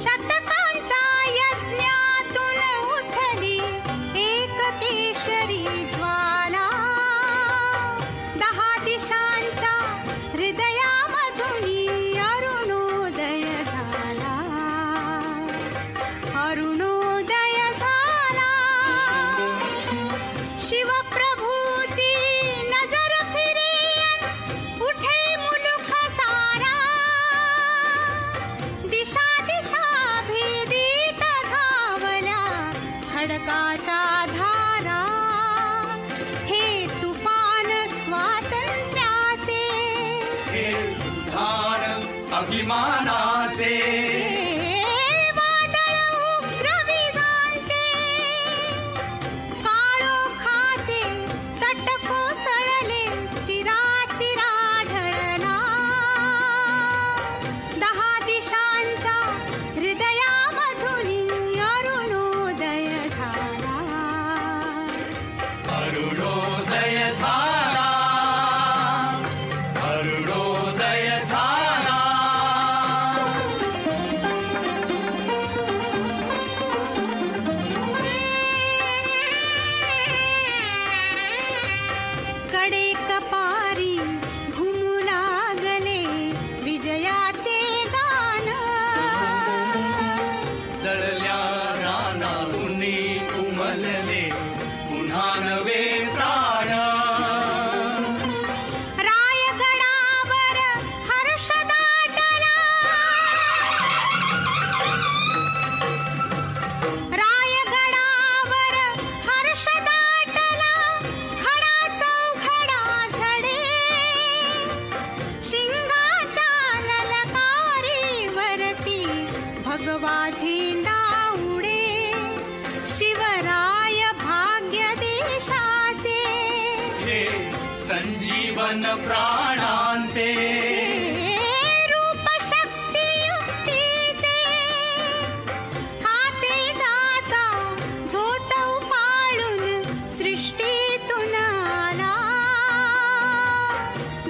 शतकांच्या यज्ञातून उठली एक केशरी ज्वाला, 10 दिशांच्या हृदयामधुनी अरुणोदय झाला, अरुणोदय झाला. शिवप्रभूची नजर फिरे उठे मुलुख सारा, दिशा दिशा भेदीत धावल्या खडकाच्या धारा. हे तुफान स्वातंत्र्याचे, हे उद्धार अभिमानाचे, हे वादळ उग्र विजांचे, काळोखाचे तट कोसळले चिराचिरा ढळला. 10 दिशांच्या हृदयामधुनी अरुणोदय झाला, अरुणोदय झाला, अरुणोदय झाला. कडे कपारी घुमू लागले विजयाचे गान. जळल्या रानातूनी उमलले पुन्हा नवे प्राण. रायगडावर हर्ष दाटला, रायगडावर हर्ष दाटला, खडा चौघडा झडे. शिंगाच्या ललकारीवरती भगवा झेंडा उडे. शिवराय भाग्य देशाचे, हे संजीवन प्राणांचे, रूप शक्ती युक्तीचे, हा तेजाचा झोत उफाळून सृष्टीतून आला.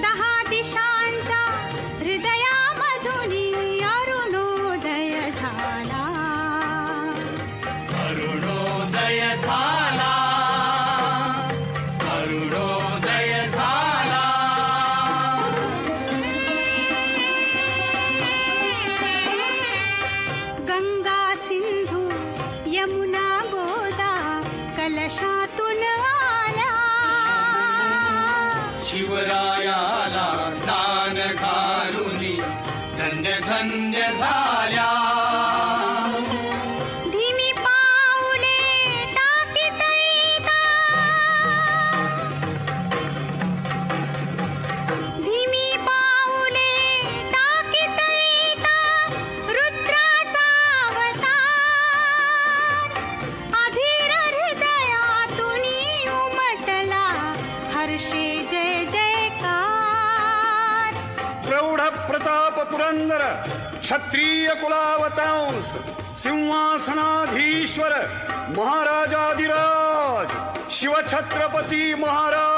10 दिशांच्या हृदयामधुनी अरुणोदय झाला, अरुणोदय झाला, अरुणोदय झाला. गंगा सिंधू यमुना गोदा कलशातून आल्या. शिवरायाला स्नान घालुनी धन्य धन्य झाल्या. धीमी पाऊले टाकीत येता, धीमी पाऊले टाकीत येता रुद्राचा अवतार. अधीर हृदयातूनी उमटला हर्षे जय जयकार. प्रौढ प्रताप पुरंदर क्षत्रिय कुलावतांस सिंहासनाधीश्वर महाराजाधिराज शिवछत्रपती महाराज.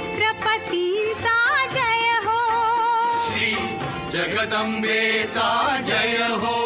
शिवछत्रपतींचा जय हो, श्री जगदंबेचा जय हो.